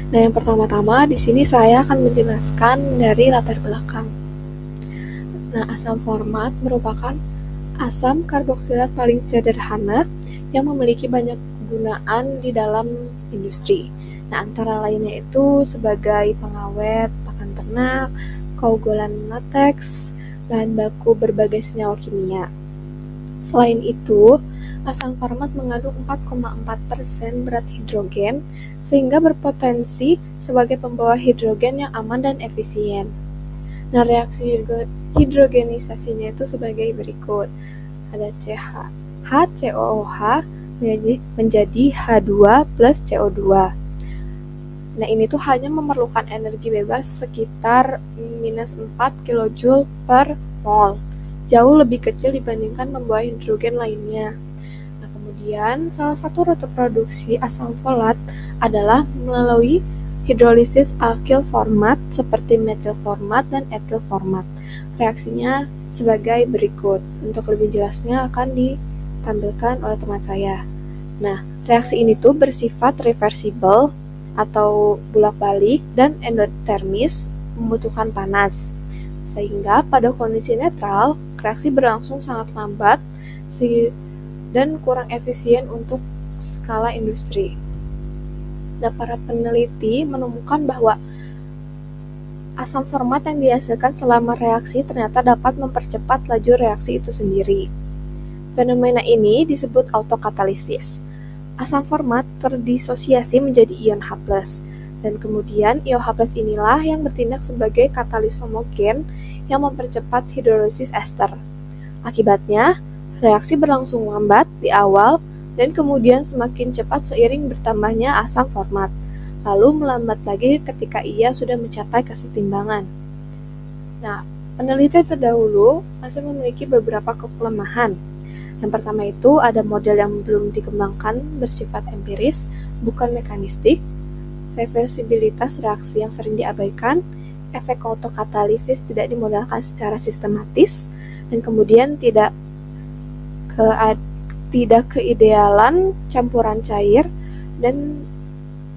Nah, yang pertama-tama di sini saya akan menjelaskan dari latar belakang. Nah, asam format merupakan asam karboksilat paling sederhana yang memiliki banyak kegunaan di dalam industri. Nah, antara lainnya itu sebagai pengawet pakan ternak, keunggulan lateks, bahan baku berbagai senyawa kimia. Selain itu, asam format mengandung 4,4% berat hidrogen sehingga berpotensi sebagai pembawa hidrogen yang aman dan efisien. Nah, reaksi hidrogenisasinya itu sebagai berikut. Ada HCOOH menjadi H2 plus CO2. Nah, ini tuh hanya memerlukan energi bebas sekitar minus 4 kJ per mol. Jauh lebih kecil dibandingkan membawa hidrogen lainnya. Nah, kemudian salah satu rute produksi asam folat adalah melalui hidrolisis alkyl format seperti metil format dan etil format. Reaksinya sebagai berikut. Untuk lebih jelasnya akan ditampilkan oleh teman saya. Nah, reaksi ini tuh bersifat reversible atau bolak-balik dan endotermis, membutuhkan panas. Sehingga pada kondisi netral, reaksi berlangsung sangat lambat dan kurang efisien untuk skala industri. Nah, para peneliti menemukan bahwa asam format yang dihasilkan selama reaksi ternyata dapat mempercepat laju reaksi itu sendiri. Fenomena ini disebut autokatalisis. Asam format terdisosiasi menjadi ion H+, dan kemudian ion H+ inilah yang bertindak sebagai katalis homogen yang mempercepat hidrolisis ester. Akibatnya, reaksi berlangsung lambat di awal dan kemudian semakin cepat seiring bertambahnya asam format, lalu melambat lagi ketika ia sudah mencapai kesetimbangan. Nah, peneliti terdahulu masih memiliki beberapa kelemahan. Yang pertama itu ada model yang belum dikembangkan bersifat empiris, bukan mekanistik, reversibilitas reaksi yang sering diabaikan, efek autokatalisis tidak dimodelkan secara sistematis, dan kemudian tidak keidealan campuran cair dan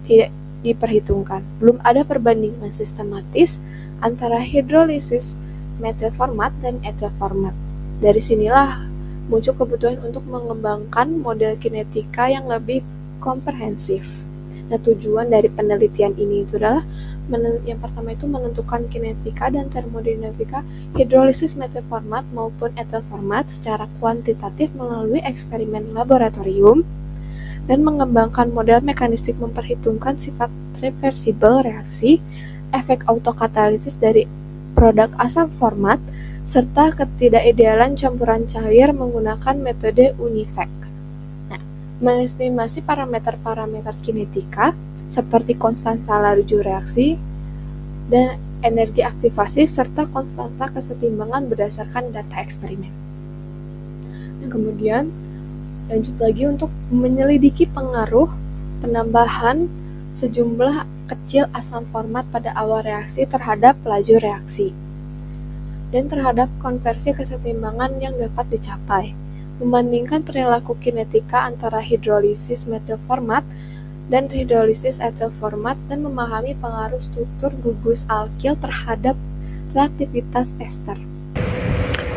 tidak diperhitungkan. Belum ada perbandingan sistematis antara hidrolisis metil format dan etil format. Dari sinilah muncul kebutuhan untuk mengembangkan model kinetika yang lebih komprehensif. Nah, tujuan dari penelitian ini itu adalah yang pertama itu menentukan kinetika dan termodinamika hidrolisis metil format maupun etil format secara kuantitatif melalui eksperimen laboratorium dan mengembangkan model mekanistik memperhitungkan sifat reversible reaksi, efek autokatalisis dari produk asam format, serta ketidakidealan campuran cair menggunakan metode Unifeq. Nah, mengestimasi parameter-parameter kinetika seperti konstanta laju reaksi dan energi aktivasi serta konstanta kesetimbangan berdasarkan data eksperimen. Nah, kemudian lanjut lagi untuk menyelidiki pengaruh penambahan sejumlah kecil asam format pada awal reaksi terhadap laju reaksi dan terhadap konversi kesetimbangan yang dapat dicapai, membandingkan perilaku kinetika antara hidrolisis metil format dan hidrolisis etil format dan memahami pengaruh struktur gugus alkil terhadap reaktivitas ester.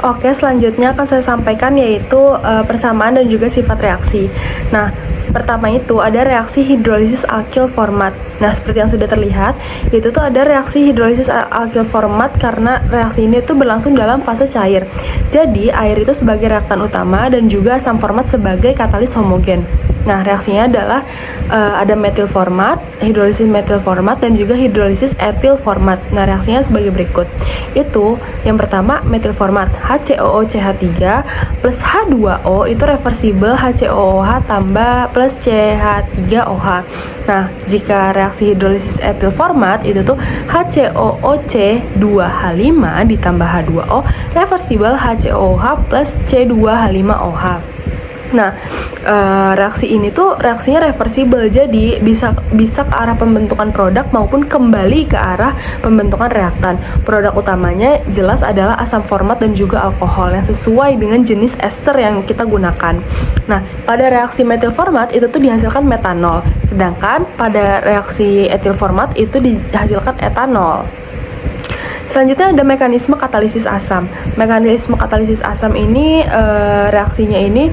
Oke, selanjutnya akan saya sampaikan yaitu persamaan dan juga sifat reaksi. Nah, pertama itu ada reaksi hidrolisis alkyl format. Nah, seperti yang sudah terlihat, itu tuh ada reaksi hidrolisis alkyl format karena reaksi ini tuh berlangsung dalam fase cair. Jadi, air itu sebagai reaktan utama dan juga asam format sebagai katalis homogen. Nah, reaksinya adalah ada metil format, hidrolisis metil format, dan juga hidrolisis etil format. Nah, reaksinya sebagai berikut. Itu yang pertama metil format, HCOOCH3 plus H2O itu reversible HCOOH tambah plus CH3OH. Nah, jika reaksi hidrolisis etil format itu tuh HCOOC2H5 ditambah H2O reversible HCOOH plus C2H5OH. Nah, reaksi ini tuh reaksinya reversibel, jadi bisa ke arah pembentukan produk maupun kembali ke arah pembentukan reaktan. Produk utamanya jelas adalah asam format dan juga alkohol yang sesuai dengan jenis ester yang kita gunakan. Nah, pada reaksi metil format itu tuh dihasilkan metanol, sedangkan pada reaksi etil format itu dihasilkan etanol. Selanjutnya ada mekanisme katalisis asam. Mekanisme katalisis asam ini reaksinya ini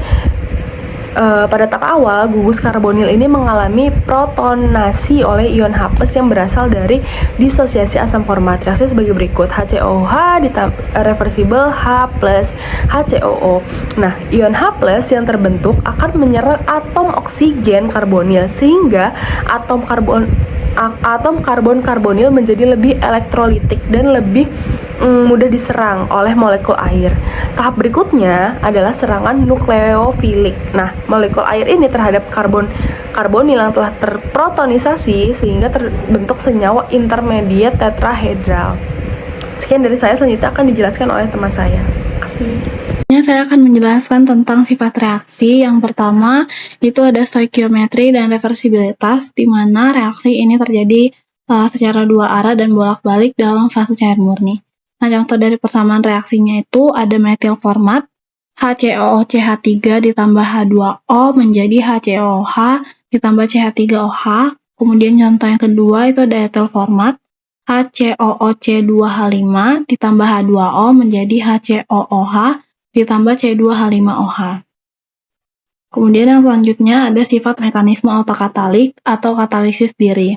pada tahap awal, gugus karbonil ini mengalami protonasi oleh ion H+ yang berasal dari disosiasi asam format. Reaksi sebagai berikut: HCOH reversibel H+ HCOO. Nah, ion H+ yang terbentuk akan menyerang atom oksigen karbonil sehingga atom karbon karbonil menjadi lebih elektrolitik dan lebih mudah diserang oleh molekul air. Tahap berikutnya adalah serangan nukleofilik. Nah, molekul air ini terhadap karbonil yang telah terprotonisasi sehingga terbentuk senyawa intermediate tetrahedral. Sekian dari saya, selanjutnya akan dijelaskan oleh teman saya. Terima kasih. Saya akan menjelaskan tentang sifat reaksi. Yang pertama, itu ada stoikiometri dan reversibilitas, di mana reaksi ini terjadi secara dua arah dan bolak-balik dalam fase cair murni. Nah, contoh dari persamaan reaksinya itu ada metil format, HCOOCH3 ditambah H2O menjadi HCOOH ditambah CH3OH. Kemudian contoh yang kedua itu ada etil format, HCOOC2H5 ditambah H2O menjadi HCOOH ditambah C2H5OH. Kemudian yang selanjutnya ada sifat mekanisme autokatalik atau katalisis diri,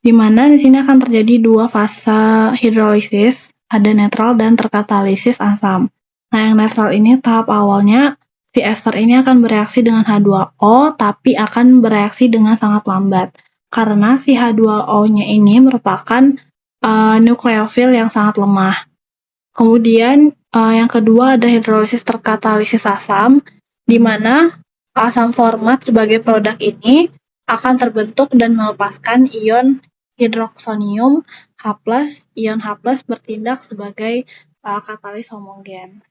di mana di sini akan terjadi dua fase hidrolisis, ada netral dan terkatalisis asam. Nah, yang netral ini tahap awalnya si ester ini akan bereaksi dengan H2O, tapi akan bereaksi dengan sangat lambat, karena si H2O-nya ini merupakan nukleofil yang sangat lemah. Kemudian yang kedua ada hidrolisis terkatalisis asam, di mana asam format sebagai produk ini akan terbentuk dan melepaskan ion hidroksonium H+, ion H+ bertindak sebagai katalis homogen.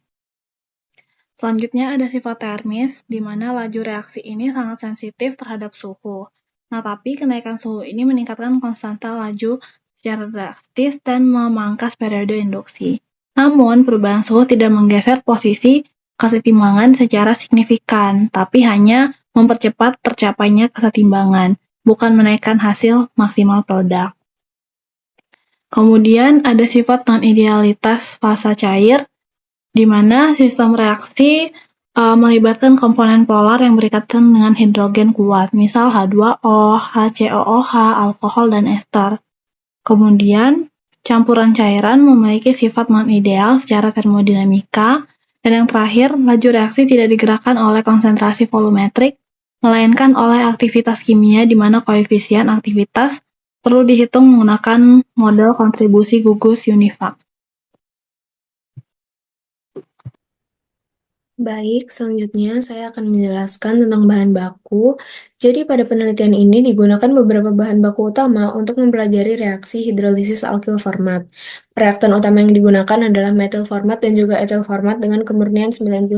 Selanjutnya ada sifat termis, di mana laju reaksi ini sangat sensitif terhadap suhu. Nah, tapi kenaikan suhu ini meningkatkan konstanta laju secara drastis dan memangkas periode induksi. Namun, perubahan suhu tidak menggeser posisi kesetimbangan secara signifikan, tapi hanya mempercepat tercapainya kesetimbangan, bukan menaikkan hasil maksimal produk. Kemudian ada sifat non-idealitas fasa cair, di mana sistem reaksi melibatkan komponen polar yang berikatan dengan hidrogen kuat, misal H2O, HCOOH, alkohol, dan ester. Kemudian, campuran cairan memiliki sifat non-ideal secara termodinamika, dan yang terakhir, laju reaksi tidak digerakkan oleh konsentrasi volumetrik, melainkan oleh aktivitas kimia di mana koefisien aktivitas perlu dihitung menggunakan model kontribusi gugus Univac. Baik, selanjutnya saya akan menjelaskan tentang bahan baku. Jadi pada penelitian ini digunakan beberapa bahan baku utama untuk mempelajari reaksi hidrolisis alkil format. Reaktan utama yang digunakan adalah metil format dan juga etil format dengan kemurnian 97%.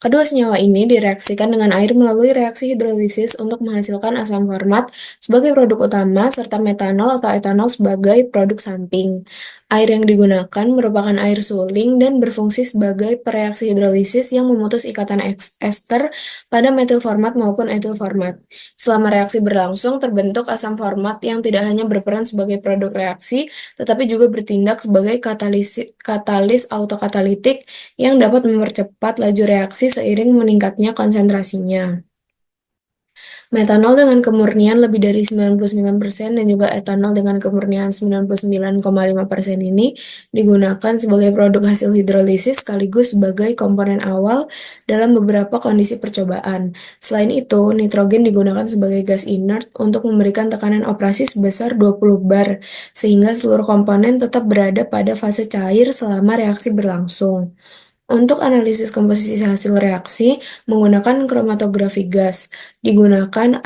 Kedua senyawa ini direaksikan dengan air melalui reaksi hidrolisis untuk menghasilkan asam format sebagai produk utama serta metanol atau etanol sebagai produk samping. Air yang digunakan merupakan air suling dan berfungsi sebagai pereaksi hidrolisis yang memutus ikatan ester pada metil format maupun etil format. Selama reaksi berlangsung, terbentuk asam format yang tidak hanya berperan sebagai produk reaksi, tetapi juga bertindak sebagai katalis autokatalitik yang dapat mempercepat laju reaksi seiring meningkatnya konsentrasinya. Metanol dengan kemurnian lebih dari 99% dan juga etanol dengan kemurnian 99,5% ini digunakan sebagai produk hasil hidrolisis sekaligus sebagai komponen awal dalam beberapa kondisi percobaan. Selain itu, nitrogen digunakan sebagai gas inert untuk memberikan tekanan operasi sebesar 20 bar, sehingga seluruh komponen tetap berada pada fase cair selama reaksi berlangsung. Untuk analisis komposisi hasil reaksi menggunakan kromatografi gas, digunakan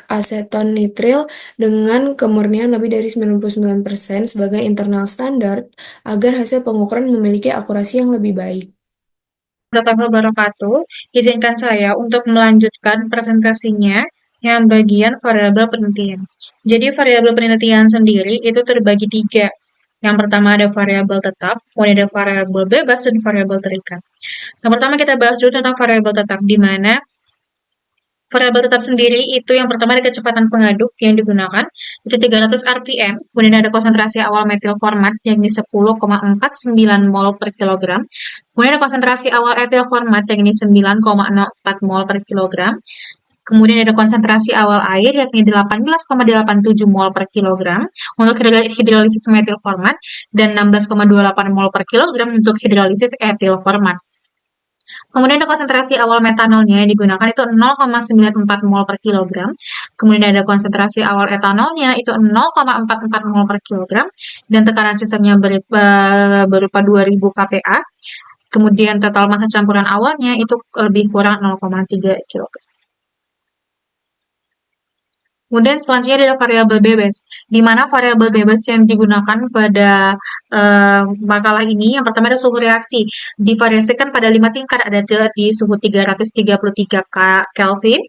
aseton nitril dengan kemurnian lebih dari 99% sebagai internal standar agar hasil pengukuran memiliki akurasi yang lebih baik. Warahmatullahi wabarakatuh. Izinkan saya untuk melanjutkan presentasinya yang bagian variabel penelitian. Jadi variabel penelitian sendiri itu terbagi tiga. Yang pertama ada variabel tetap, kemudian ada variabel bebas, dan variabel terikat. Yang pertama kita bahas dulu tentang variabel tetap, di mana variabel tetap sendiri itu yang pertama ada kecepatan pengaduk yang digunakan, itu 300 rpm, kemudian ada konsentrasi awal metil format yang di 10,49 mol per kilogram, kemudian ada konsentrasi awal etil format yang ini 9,04 mol per kilogram, kemudian ada konsentrasi awal air yakni 18,87 mol per kilogram untuk hidrolisis metil format dan 16,28 mol per kilogram untuk hidrolisis etil format. Kemudian ada konsentrasi awal metanolnya yang digunakan itu 0,94 mol per kilogram. Kemudian ada konsentrasi awal etanolnya itu 0,44 mol per kilogram. Dan tekanan sistemnya berupa 2000 kPa. Kemudian total massa campuran awalnya itu lebih kurang 0,3 kg. Kemudian selanjutnya ada variabel bebas, di mana variabel bebas yang digunakan pada makalah ini, yang pertama ada suhu reaksi, divariasikan pada 5 tingkat, ada di suhu 333 Kelvin,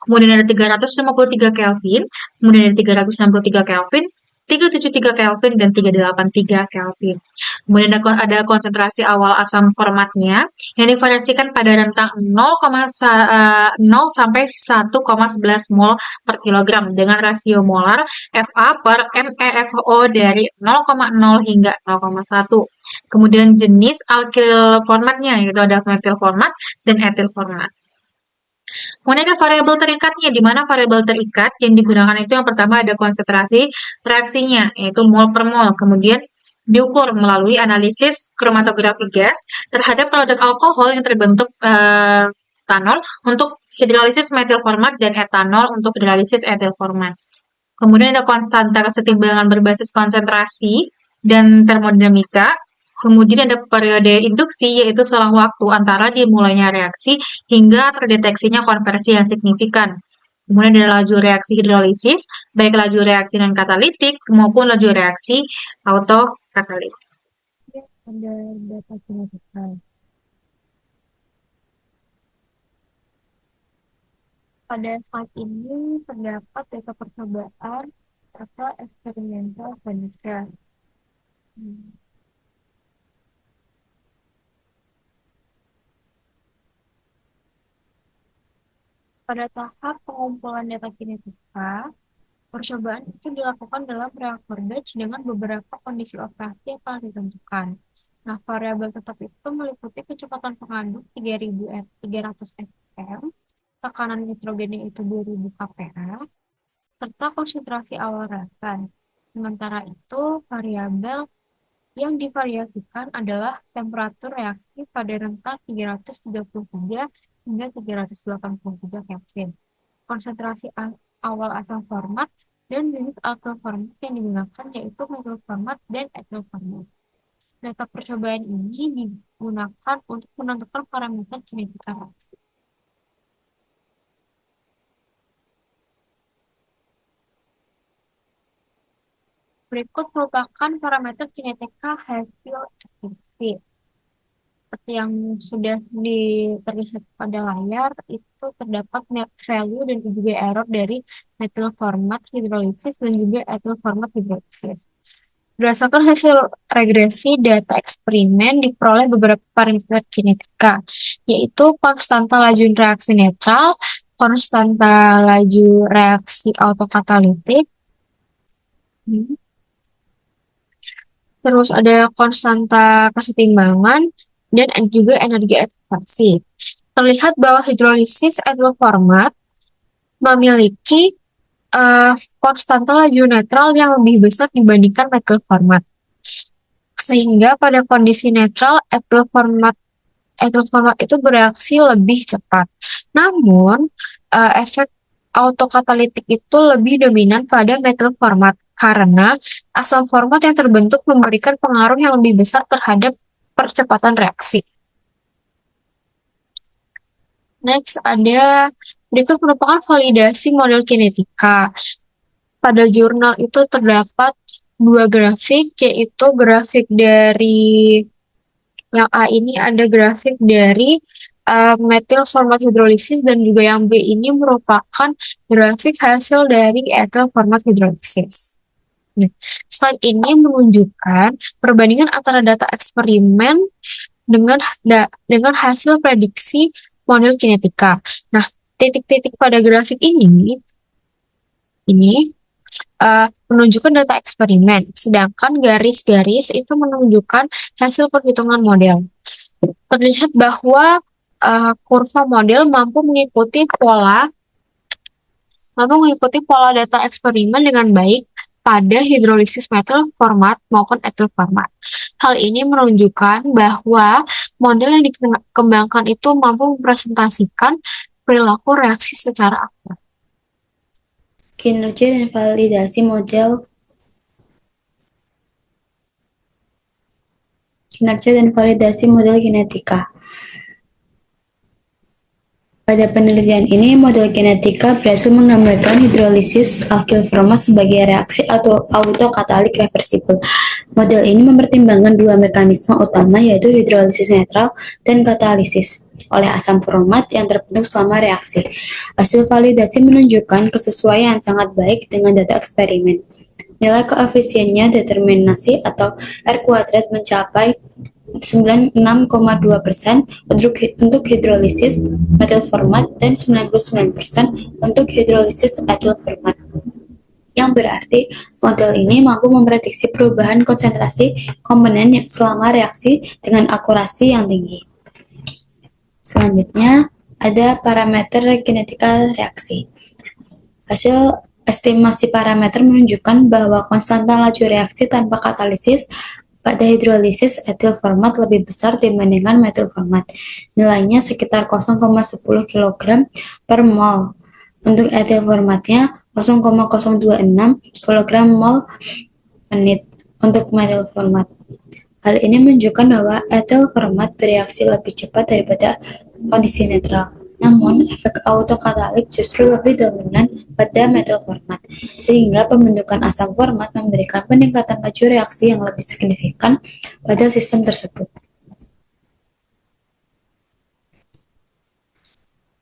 kemudian ada 353 Kelvin, kemudian ada 363 Kelvin, 373 Kelvin, dan 383 Kelvin. Kemudian ada konsentrasi awal asam formatnya yang divariasikan pada rentang 0 sampai 1,11 mol per kilogram dengan rasio molar Fa per MEFO dari 0,0 hingga 0,1. Kemudian jenis alkil formatnya, yaitu ada metil format dan etil format. Kemudian ada variabel terikatnya, di mana variabel terikat yang digunakan itu yang pertama ada konsentrasi reaksinya, yaitu mol per mol. Kemudian diukur melalui analisis kromatografi gas terhadap produk alkohol yang terbentuk etanol untuk hidrolisis metil format dan etanol untuk hidrolisis etil format. Kemudian ada konstanta kesetimbangan berbasis konsentrasi dan termodinamika. Kemudian ada periode induksi, yaitu selang waktu antara dimulainya reaksi hingga terdeteksinya konversi yang signifikan. Kemudian ada laju reaksi hidrolisis, baik laju reaksi non-katalitik maupun laju reaksi autokatalitik. Ada data kinetika. Pada slide ini terdapat data percobaan atau eksperimental penelitian. Pada tahap pengumpulan data kinetika, percobaan itu dilakukan dalam reaktor batch dengan beberapa kondisi operasi yang telah ditentukan. Nah, variabel tetap itu meliputi kecepatan pengaduk 300 fpm, tekanan nitrogennya itu 2000 kPa, serta konsentrasi awal reaktan. Sementara itu, variabel yang divariasikan adalah temperatur reaksi pada rentang 333 hingga 383 Kelvin, konsentrasi awal asam format, dan jenis alkyl format yang digunakan yaitu metil format dan etil format. Data percobaan ini digunakan untuk menentukan parameter kinetika reaksi. Berikut merupakan parameter kinetika hasil estimasi. Seperti yang sudah terlihat pada layar, itu terdapat value dan juga error dari metil format hidrolisis dan juga etil format hidrolisis. Berdasarkan hasil regresi data eksperimen diperoleh beberapa parameter kinetika, yaitu konstanta laju reaksi netral, konstanta laju reaksi autokatalitik, terus ada konstanta kesetimbangan, dan juga energi ekspansi. Terlihat bahwa hidrolisis etil format memiliki konstanta laju netral yang lebih besar dibandingkan metil format. Sehingga pada kondisi netral, etil format itu bereaksi lebih cepat. Namun, efek autokatalitik itu lebih dominan pada metil format karena asam format yang terbentuk memberikan pengaruh yang lebih besar terhadap percepatan reaksi. Next, berikut merupakan validasi model kinetika. Pada jurnal itu terdapat dua grafik, yaitu grafik dari Yang A ini ada grafik dari metil format hidrolisis, dan juga yang B ini merupakan grafik hasil dari etil format hidrolisis. Nah, slide ini menunjukkan perbandingan antara data eksperimen dengan hasil prediksi model kinetika. Nah, titik-titik pada grafik ini menunjukkan data eksperimen, sedangkan garis-garis itu menunjukkan hasil perhitungan model. Terlihat bahwa kurva model mampu mengikuti pola data eksperimen dengan baik pada hidrolisis metil format maupun etil format. Hal ini menunjukkan bahwa model yang dikembangkan itu mampu mempresentasikan perilaku reaksi secara akurat. Kinerja dan validasi model kinetika. Pada penelitian ini, model kinetika berhasil menggambarkan hidrolisis alkyl format sebagai reaksi autokatalik reversibel. Model ini mempertimbangkan dua mekanisme utama, yaitu hidrolisis netral dan katalisis oleh asam format yang terbentuk selama reaksi. Hasil validasi menunjukkan kesesuaian sangat baik dengan data eksperimen. Nilai koefisiennya determinasi atau R kuadrat mencapai 96,2% untuk hidrolisis metil format dan 99% untuk hidrolisis etil format. Yang berarti model ini mampu memprediksi perubahan konsentrasi komponen yang selama reaksi dengan akurasi yang tinggi. Selanjutnya ada parameter kinetika reaksi. Hasil estimasi parameter menunjukkan bahwa konstanta laju reaksi tanpa katalisis pada hidrolisis etil format lebih besar dibandingkan metil format. Nilainya sekitar 0,10 kg per mol. Untuk etil formatnya 0,026 kg mol menit untuk metil format. Hal ini menunjukkan bahwa etil format bereaksi lebih cepat daripada kondisi netral. Namun, efek autokatalik justru lebih dominan pada metil format, sehingga pembentukan asam format memberikan peningkatan laju reaksi yang lebih signifikan pada sistem tersebut.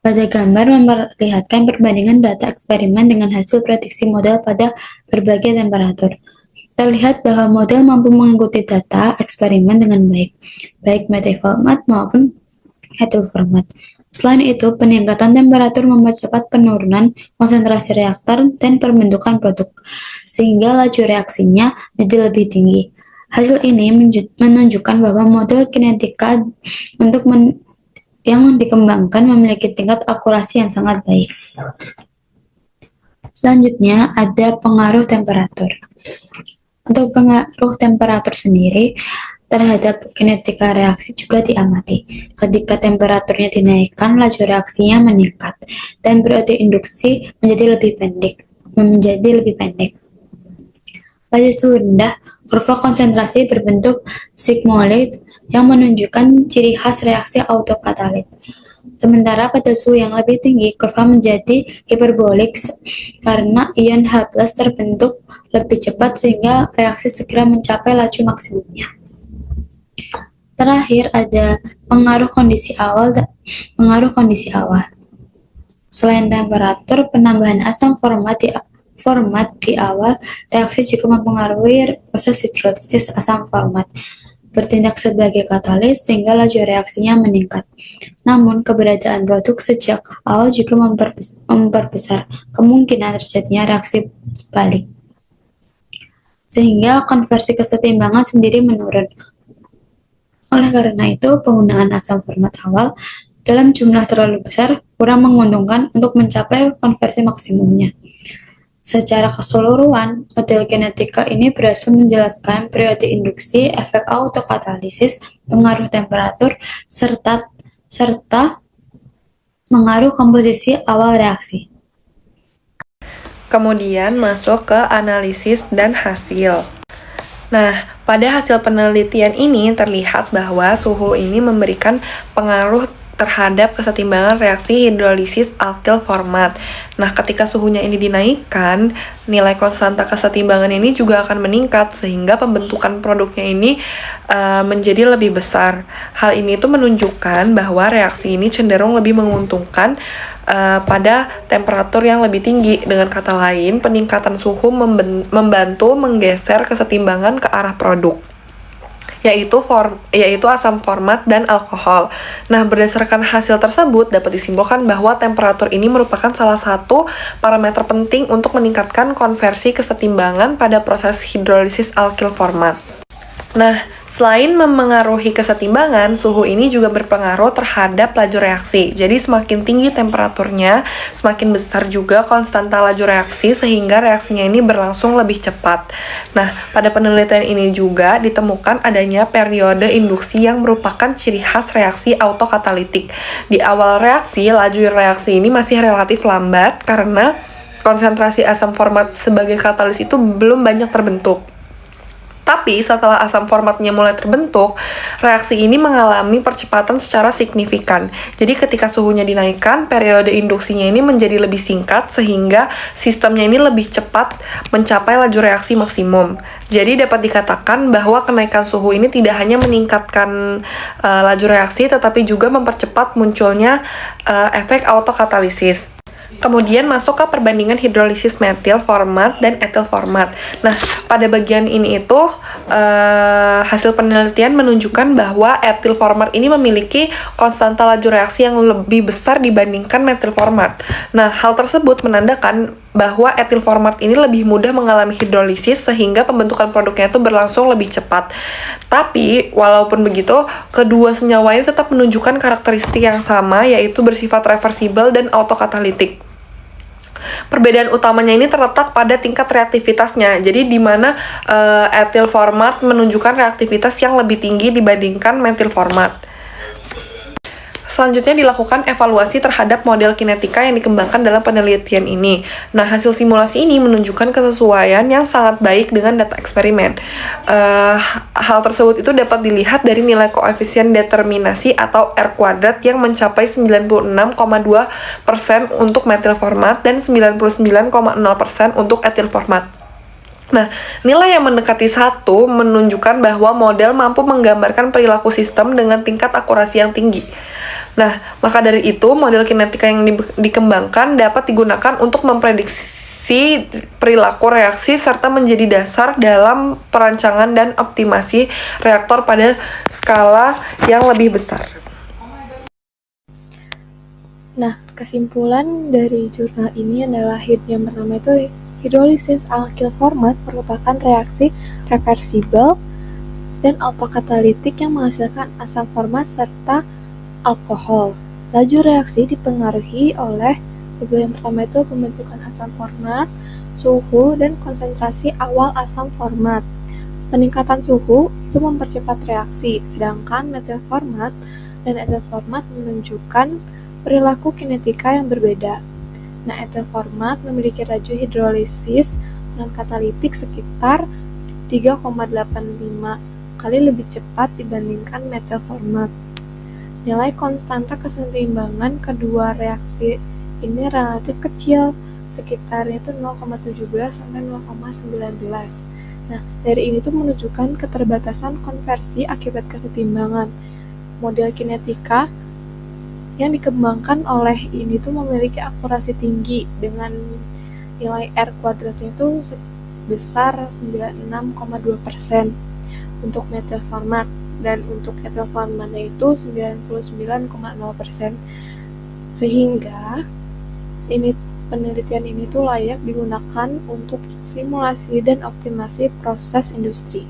Pada gambar memperlihatkan perbandingan data eksperimen dengan hasil prediksi model pada berbagai temperatur. Terlihat bahwa model mampu mengikuti data eksperimen dengan baik metil format maupun etil format. Selain itu, peningkatan temperatur mempercepat penurunan konsentrasi reaktor dan pembentukan produk, sehingga laju reaksinya jadi lebih tinggi. Hasil ini menunjukkan bahwa model kinetika yang dikembangkan memiliki tingkat akurasi yang sangat baik. Selanjutnya ada pengaruh temperatur. Untuk pengaruh temperatur sendiri terhadap kinetika reaksi juga diamati. Ketika temperaturnya dinaikkan, laju reaksinya meningkat, dan periode induksi menjadi lebih pendek. Pada suhu rendah, kurva konsentrasi berbentuk sigmoid yang menunjukkan ciri khas reaksi autokatalit. Sementara pada suhu yang lebih tinggi, kurva menjadi hiperbolik karena ion H+ terbentuk lebih cepat sehingga reaksi segera mencapai laju maksimumnya. Terakhir ada pengaruh kondisi awal. Selain temperatur, penambahan asam format di awal reaksi juga mempengaruhi proses hidrolisis asam format, bertindak sebagai katalis sehingga laju reaksinya meningkat. Namun, keberadaan produk sejak awal juga memperbesar kemungkinan terjadinya reaksi balik, sehingga konversi kesetimbangan sendiri menurun. Oleh karena itu, penggunaan asam format awal dalam jumlah terlalu besar kurang menguntungkan untuk mencapai konversi maksimumnya. Secara keseluruhan, model kinetika ini berhasil menjelaskan periode induksi, efek autokatalisis, pengaruh temperatur, serta pengaruh komposisi awal reaksi. Kemudian masuk ke analisis dan hasil. Nah, pada hasil penelitian ini terlihat bahwa suhu ini memberikan pengaruh terhadap kesetimbangan reaksi hidrolisis alkyl format. Nah, ketika suhunya ini dinaikkan, nilai konstanta kesetimbangan ini juga akan meningkat sehingga pembentukan produknya ini menjadi lebih besar. Hal ini tuh menunjukkan bahwa reaksi ini cenderung lebih menguntungkan pada temperatur yang lebih tinggi. Dengan kata lain, peningkatan suhu membantu menggeser kesetimbangan ke arah produk, yaitu asam format dan alkohol. Nah, berdasarkan hasil tersebut dapat disimpulkan bahwa temperatur ini merupakan salah satu parameter penting untuk meningkatkan konversi kesetimbangan pada proses hidrolisis alkyl format. Nah, selain memengaruhi kesetimbangan, suhu ini juga berpengaruh terhadap laju reaksi. Jadi semakin tinggi temperaturnya, semakin besar juga konstanta laju reaksi sehingga reaksinya ini berlangsung lebih cepat. Nah, pada penelitian ini juga ditemukan adanya periode induksi yang merupakan ciri khas reaksi autokatalitik. Di awal reaksi, laju reaksi ini masih relatif lambat karena konsentrasi asam format sebagai katalis itu belum banyak terbentuk. Tapi setelah asam formatnya mulai terbentuk, reaksi ini mengalami percepatan secara signifikan. Jadi ketika suhunya dinaikkan, periode induksinya ini menjadi lebih singkat sehingga sistemnya ini lebih cepat mencapai laju reaksi maksimum. Jadi dapat dikatakan bahwa kenaikan suhu ini tidak hanya meningkatkan laju reaksi, tetapi juga mempercepat munculnya efek autokatalisis. Kemudian masuk ke perbandingan hidrolisis metil format dan etil format. Nah, pada bagian ini itu hasil penelitian menunjukkan bahwa etil format ini memiliki konstanta laju reaksi yang lebih besar dibandingkan metil format. Nah, hal tersebut menandakan bahwa etil format ini lebih mudah mengalami hidrolisis sehingga pembentukan produknya itu berlangsung lebih cepat. Tapi, walaupun begitu, kedua senyawa ini tetap menunjukkan karakteristik yang sama, yaitu bersifat reversibel dan autokatalitik. Perbedaan utamanya ini terletak pada tingkat reaktivitasnya. Jadi di mana etil format menunjukkan reaktivitas yang lebih tinggi dibandingkan metil format. Selanjutnya dilakukan evaluasi terhadap model kinetika yang dikembangkan dalam penelitian ini. Nah, hasil simulasi ini menunjukkan kesesuaian yang sangat baik dengan data eksperimen. Hal tersebut itu dapat dilihat dari nilai koefisien determinasi atau R kuadrat yang mencapai 96,2% untuk metil format dan 99,0% untuk etil format. Nah, nilai yang mendekati 1 menunjukkan bahwa model mampu menggambarkan perilaku sistem dengan tingkat akurasi yang tinggi. Nah, maka dari itu, model kinetika yang dikembangkan dapat digunakan untuk memprediksi perilaku reaksi serta menjadi dasar dalam perancangan dan optimasi reaktor pada skala yang lebih besar. Nah, kesimpulan dari jurnal ini adalah yang pertama itu hidrolisis alkyl format merupakan reaksi reversibel dan autokatalitik yang menghasilkan asam format serta alkohol. Laju reaksi dipengaruhi oleh yang pertama itu pembentukan asam format, suhu, dan konsentrasi awal asam format. Peningkatan suhu itu mempercepat reaksi, sedangkan metil format dan etil format menunjukkan perilaku kinetika yang berbeda. Nah, etil format memiliki laju hidrolisis non katalitik sekitar 3,85 kali lebih cepat dibandingkan metil format. Nilai konstanta kesetimbangan kedua reaksi ini relatif kecil, sekitarnya itu 0,17 sampai 0,19. Nah, dari ini tuh menunjukkan keterbatasan konversi akibat kesetimbangan. Model kinetika yang dikembangkan oleh ini tuh memiliki akurasi tinggi dengan nilai R kuadratnya itu sebesar 96,2% untuk metil format. Dan untuk etil formatnya itu 99,0%, sehingga penelitian ini tuh layak digunakan untuk simulasi dan optimasi proses industri.